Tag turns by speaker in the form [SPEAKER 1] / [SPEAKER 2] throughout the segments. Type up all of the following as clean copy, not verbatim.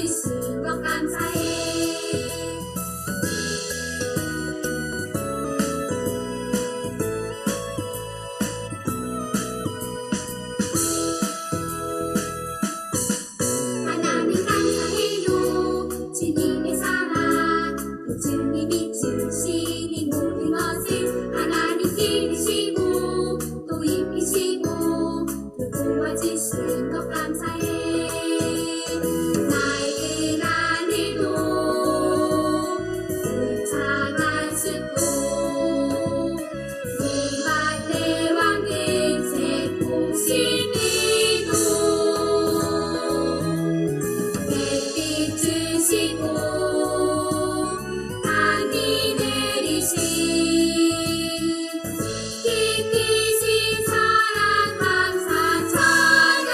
[SPEAKER 1] 도와주신 것 감사해. 하나님 감사해요. 주님의 사랑, 그 주님이 주신 이 모든 것을 하나님 기르시고 또 입히시고 또 도와주신 것 감사해. 나에게 나늘도 불창한 숲도 내 밭에 새 꽃이니도 햇빛 주시고 한이 내리신 깊으신 사랑 감사 찬양.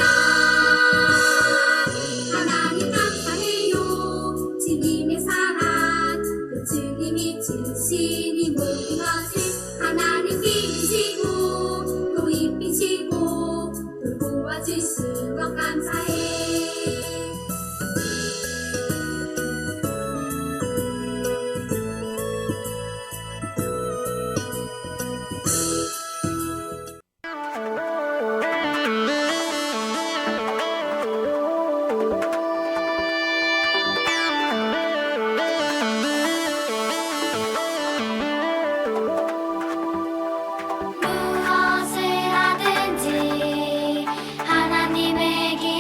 [SPEAKER 1] 하나님 감사해요. 주님의 사랑, 또 주님이 주신 이 모든 것을 하나님 기르시고 또 입히시고 또 도와주신 것 감사해.
[SPEAKER 2] 무엇을 하든지 하나님의 길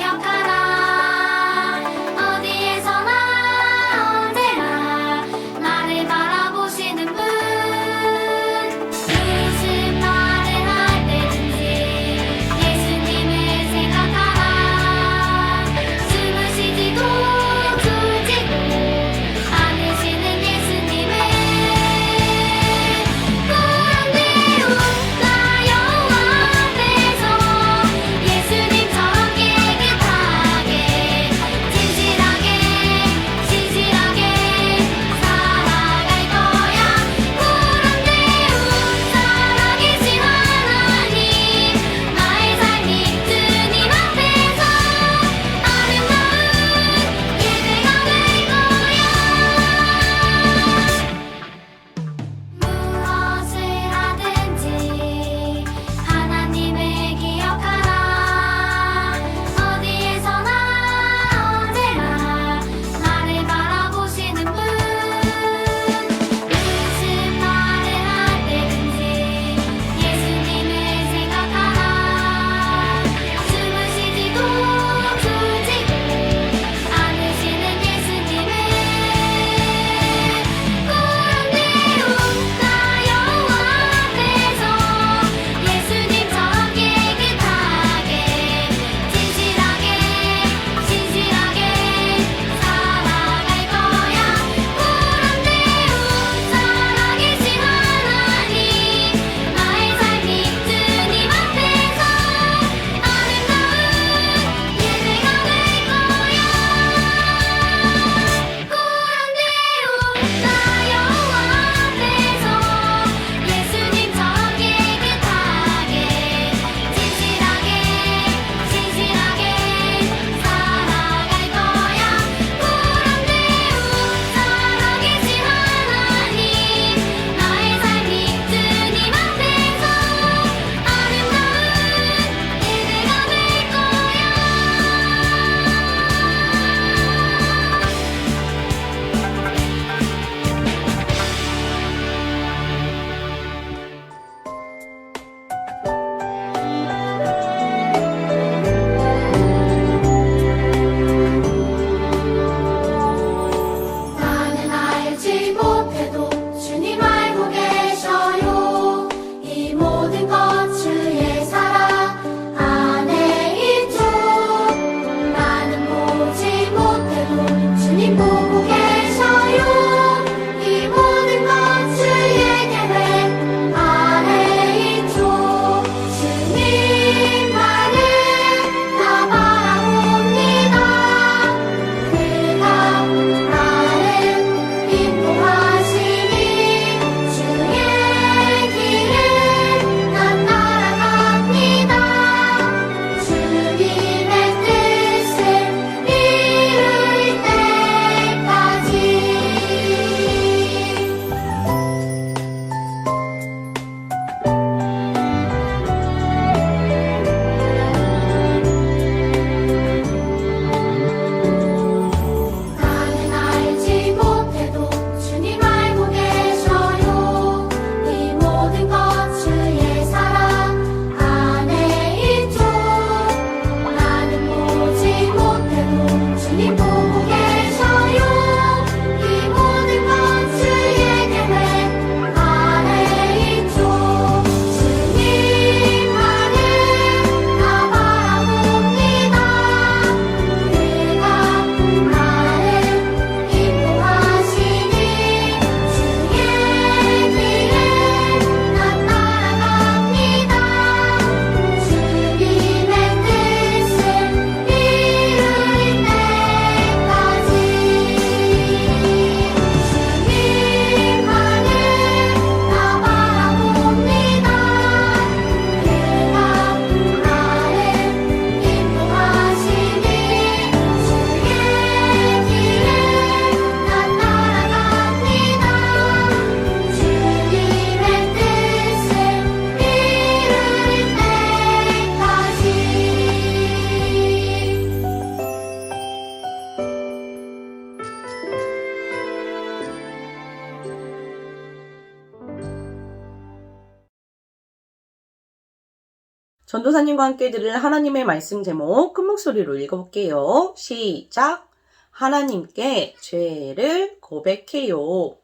[SPEAKER 2] 전도사님과 함께 들을 하나님의 말씀 제목 큰 목소리로 읽어볼게요. 시작! 하나님께 죄를 고백해요.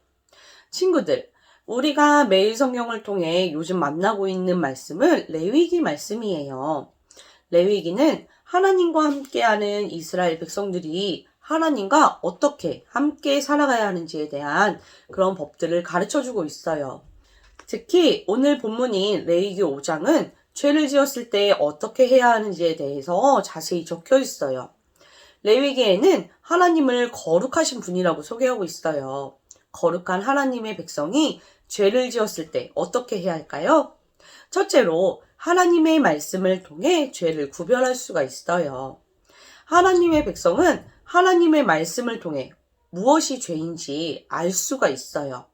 [SPEAKER 2] 친구들, 우리가 매일 성경을 통해 요즘 만나고 있는 말씀은 레위기 말씀이에요. 레위기는 하나님과 함께하는 이스라엘 백성들이 하나님과 어떻게 함께 살아가야 하는지에 대한 그런 법들을 가르쳐주고 있어요. 특히 오늘 본문인 레위기 5장은 죄를 지었을 때 어떻게 해야 하는지에 대해서 자세히 적혀 있어요. 레위기에는 하나님을 거룩하신 분이라고 소개하고 있어요. 거룩한 하나님의 백성이 죄를 지었을 때 어떻게 해야 할까요? 첫째로 하나님의 말씀을 통해 죄를 구별할 수가 있어요. 하나님의 백성은 하나님의 말씀을 통해 무엇이 죄인지 알 수가 있어요.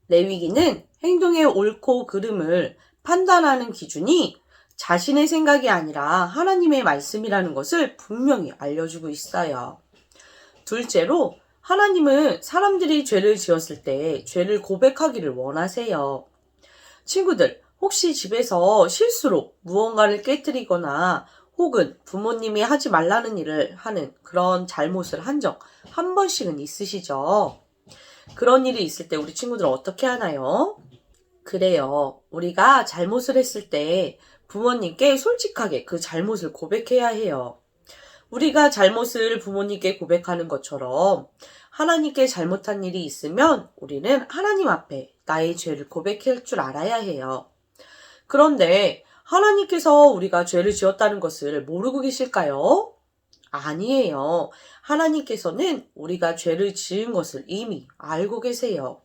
[SPEAKER 2] 레위기는 행동의 옳고 그름을 판단하는 기준이 자신의 생각이 아니라 하나님의 말씀이라는 것을 분명히 알려주고 있어요. 둘째로 하나님은 사람들이 죄를 지었을 때 죄를 고백하기를 원하세요. 친구들, 혹시 집에서 실수로 무언가를 깨뜨리거나 혹은 부모님이 하지 말라는 일을 하는 그런 잘못을 한 적 한 번씩은 있으시죠? 그런 일이 있을 때 우리 친구들은 어떻게 하나요? 그래요. 우리가 잘못을 했을 때 부모님께 솔직하게 그 잘못을 고백해야 해요. 우리가 잘못을 부모님께 고백하는 것처럼 하나님께 잘못한 일이 있으면 우리는 하나님 앞에 나의 죄를 고백할 줄 알아야 해요. 그런데 하나님께서 우리가 죄를 지었다는 것을 모르고 계실까요? 아니에요. 하나님께서는 우리가 죄를 지은 것을 이미 알고 계세요.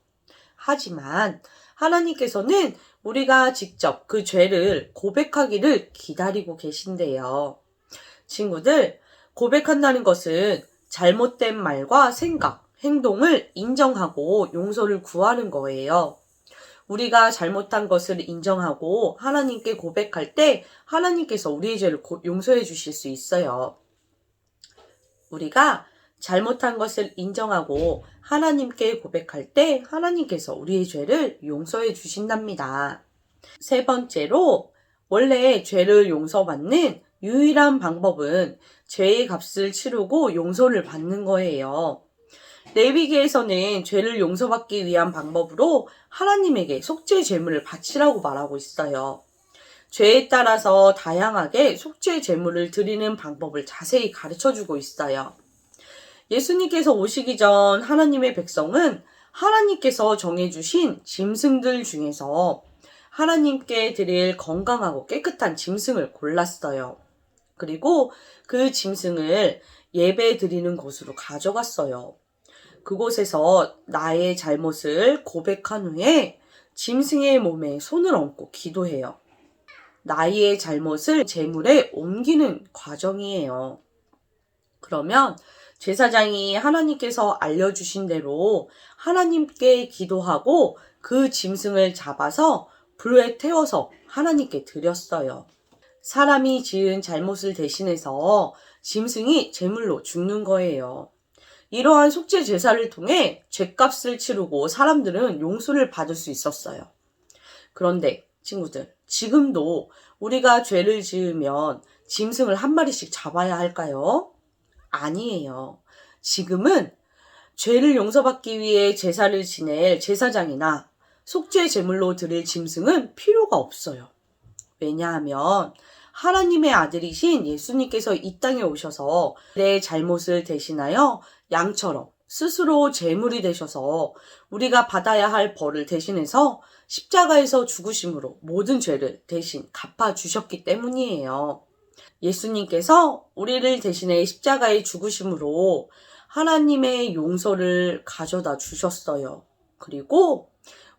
[SPEAKER 2] 하지만 하나님께서는 우리가 직접 그 죄를 고백하기를 기다리고 계신데요. 친구들, 고백한다는 것은 잘못된 말과 생각, 행동을 인정하고 용서를 구하는 거예요. 우리가 잘못한 것을 인정하고 하나님께 고백할 때 하나님께서 우리의 죄를 용서해 주실 수 있어요. 우리가 잘못한 것을 인정하고 하나님께 고백할 때 하나님께서 우리의 죄를 용서해 주신답니다. 세 번째로, 원래 죄를 용서받는 유일한 방법은 죄의 값을 치르고 용서를 받는 거예요. 레위기에서는 죄를 용서받기 위한 방법으로 하나님에게 속죄 제물을 바치라고 말하고 있어요. 죄에 따라서 다양하게 속죄 제물을 드리는 방법을 자세히 가르쳐주고 있어요. 예수님께서 오시기 전 하나님의 백성은 하나님께서 정해주신 짐승들 중에서 하나님께 드릴 건강하고 깨끗한 짐승을 골랐어요. 그리고 그 짐승을 예배 드리는 곳으로 가져갔어요. 그곳에서 나의 잘못을 고백한 후에 짐승의 몸에 손을 얹고 기도해요. 나의 잘못을 제물에 옮기는 과정이에요. 그러면 제사장이 하나님께서 알려주신 대로 하나님께 기도하고 그 짐승을 잡아서 불에 태워서 하나님께 드렸어요. 사람이 지은 잘못을 대신해서 짐승이 제물로 죽는 거예요. 이러한 속죄 제사를 통해 죄값을 치르고 사람들은 용서를 받을 수 있었어요. 그런데 친구들, 지금도 우리가 죄를 지으면 짐승을 한 마리씩 잡아야 할까요? 아니에요. 지금은 죄를 용서받기 위해 제사를 지낼 제사장이나 속죄 제물로 드릴 짐승은 필요가 없어요. 왜냐하면 하나님의 아들이신 예수님께서 이 땅에 오셔서 내 잘못을 대신하여 양처럼 스스로 제물이 되셔서 우리가 받아야 할 벌을 대신해서 십자가에서 죽으심으로 모든 죄를 대신 갚아주셨기 때문이에요. 예수님께서 우리를 대신해 십자가에 죽으심으로 하나님의 용서를 가져다 주셨어요. 그리고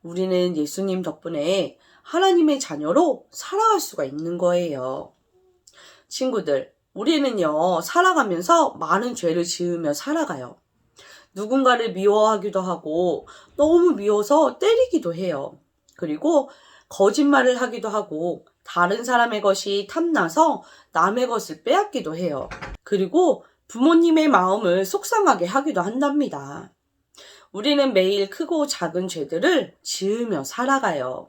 [SPEAKER 2] 우리는 예수님 덕분에 하나님의 자녀로 살아갈 수가 있는 거예요. 친구들, 우리는요, 살아가면서 많은 죄를 지으며 살아가요. 누군가를 미워하기도 하고 너무 미워서 때리기도 해요. 그리고 거짓말을 하기도 하고 다른 사람의 것이 탐나서 남의 것을 빼앗기도 해요. 그리고 부모님의 마음을 속상하게 하기도 한답니다. 우리는 매일 크고 작은 죄들을 지으며 살아가요.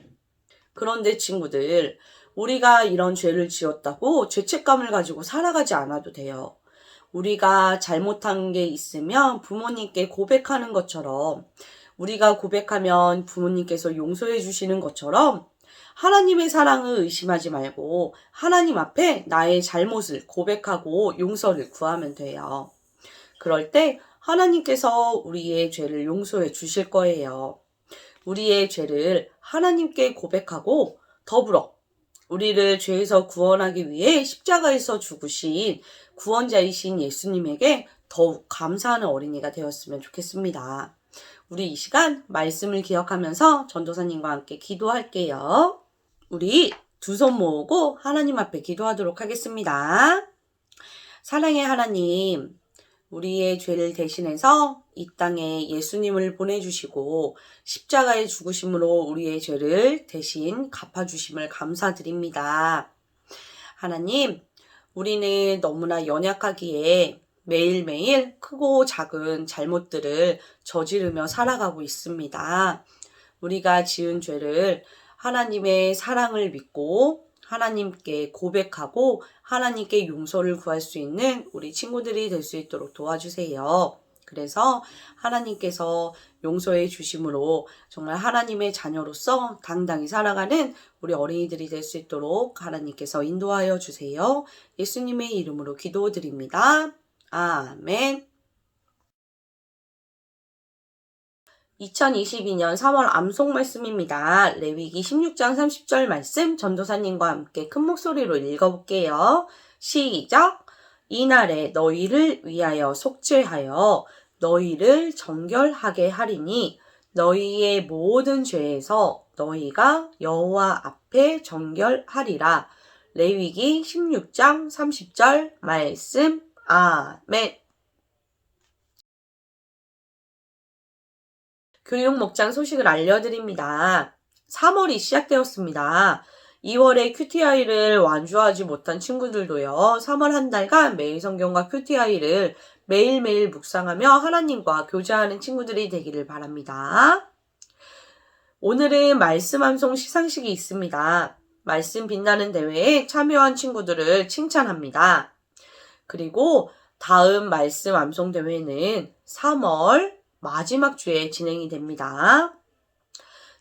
[SPEAKER 2] 그런데 친구들, 우리가 이런 죄를 지었다고 죄책감을 가지고 살아가지 않아도 돼요. 우리가 잘못한 게 있으면 부모님께 고백하는 것처럼, 우리가 고백하면 부모님께서 용서해 주시는 것처럼 하나님의 사랑을 의심하지 말고 하나님 앞에 나의 잘못을 고백하고 용서를 구하면 돼요. 그럴 때 하나님께서 우리의 죄를 용서해 주실 거예요. 우리의 죄를 하나님께 고백하고 더불어 우리를 죄에서 구원하기 위해 십자가에서 죽으신 구원자이신 예수님에게 더욱 감사하는 어린이가 되었으면 좋겠습니다. 우리 이 시간 말씀을 기억하면서 전도사님과 함께 기도할게요. 우리 두 손 모으고 하나님 앞에 기도하도록 하겠습니다. 사랑의 하나님, 우리의 죄를 대신해서 이 땅에 예수님을 보내주시고 십자가에 죽으심으로 우리의 죄를 대신 갚아주심을 감사드립니다. 하나님, 우리는 너무나 연약하기에 매일매일 크고 작은 잘못들을 저지르며 살아가고 있습니다. 우리가 지은 죄를 하나님의 사랑을 믿고 하나님께 고백하고 하나님께 용서를 구할 수 있는 우리 친구들이 될 수 있도록 도와주세요. 그래서 하나님께서 용서해 주심으로 정말 하나님의 자녀로서 당당히 살아가는 우리 어린이들이 될 수 있도록 하나님께서 인도하여 주세요. 예수님의 이름으로 기도드립니다. 아멘. 2022년 3월 암송 말씀입니다. 레위기 16장 30절 말씀 전도사님과 함께 큰 목소리로 읽어볼게요. 시작! 이날에 너희를 위하여 속죄하여 너희를 정결하게 하리니 너희의 모든 죄에서 너희가 여호와 앞에 정결하리라. 레위기 16장 30절 말씀. 아멘. 교육 목장 소식을 알려드립니다. 3월이 시작되었습니다. 2월에 QTI를 완주하지 못한 친구들도요. 3월 한 달간 매일 성경과 QTI를 매일매일 묵상하며 하나님과 교제하는 친구들이 되기를 바랍니다. 오늘은 말씀 암송 시상식이 있습니다. 말씀 빛나는 대회에 참여한 친구들을 칭찬합니다. 그리고 다음 말씀 암송 대회는 3월 마지막 주에 진행이 됩니다.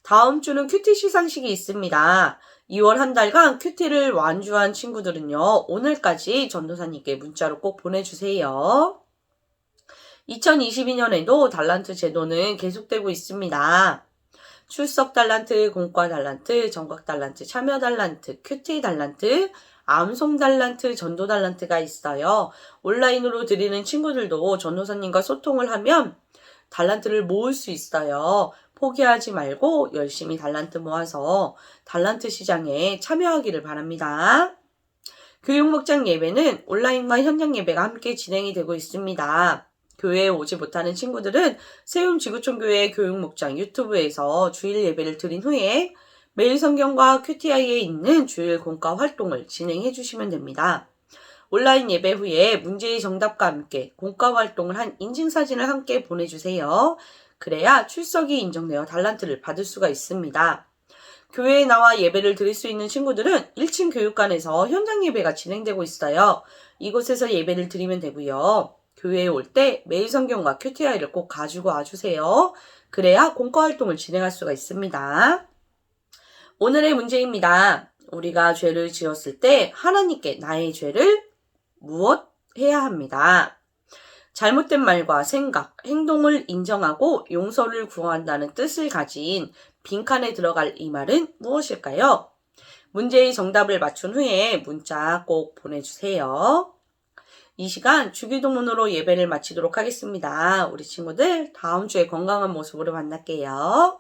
[SPEAKER 2] 다음 주는 큐티 시상식이 있습니다. 2월 한 달간 큐티를 완주한 친구들은요. 오늘까지 전도사님께 문자로 꼭 보내주세요. 2022년에도 달란트 제도는 계속되고 있습니다. 출석 달란트, 공과 달란트, 전각 달란트, 참여 달란트, 큐티 달란트, 암송 달란트, 전도 달란트가 있어요. 온라인으로 드리는 친구들도 전도사님과 소통을 하면 달란트를 모을 수 있어요. 포기하지 말고 열심히 달란트 모아서 달란트 시장에 참여하기를 바랍니다. 교육목장 예배는 온라인과 현장 예배가 함께 진행이 되고 있습니다. 교회에 오지 못하는 친구들은 세움지구촌교회 교육목장 유튜브에서 주일 예배를 드린 후에 매일 성경과 QTI에 있는 주일 공과 활동을 진행해 주시면 됩니다. 온라인 예배 후에 문제의 정답과 함께 공과 활동을 한 인증사진을 함께 보내주세요. 그래야 출석이 인정되어 달란트를 받을 수가 있습니다. 교회에 나와 예배를 드릴 수 있는 친구들은 1층 교육관에서 현장 예배가 진행되고 있어요. 이곳에서 예배를 드리면 되고요. 교회에 올 때 매일 성경과 QTI를 꼭 가지고 와주세요. 그래야 공과 활동을 진행할 수가 있습니다. 오늘의 문제입니다. 우리가 죄를 지었을 때 하나님께 나의 죄를 무엇 해야 합니다. 잘못된 말과 생각, 행동을 인정하고 용서를 구한다는 뜻을 가진 빈칸에 들어갈 이 말은 무엇일까요? 문제의 정답을 맞춘 후에 문자 꼭 보내주세요. 이 시간 주기도문으로 예배를 마치도록 하겠습니다. 우리 친구들 다음 주에 건강한 모습으로 만날게요.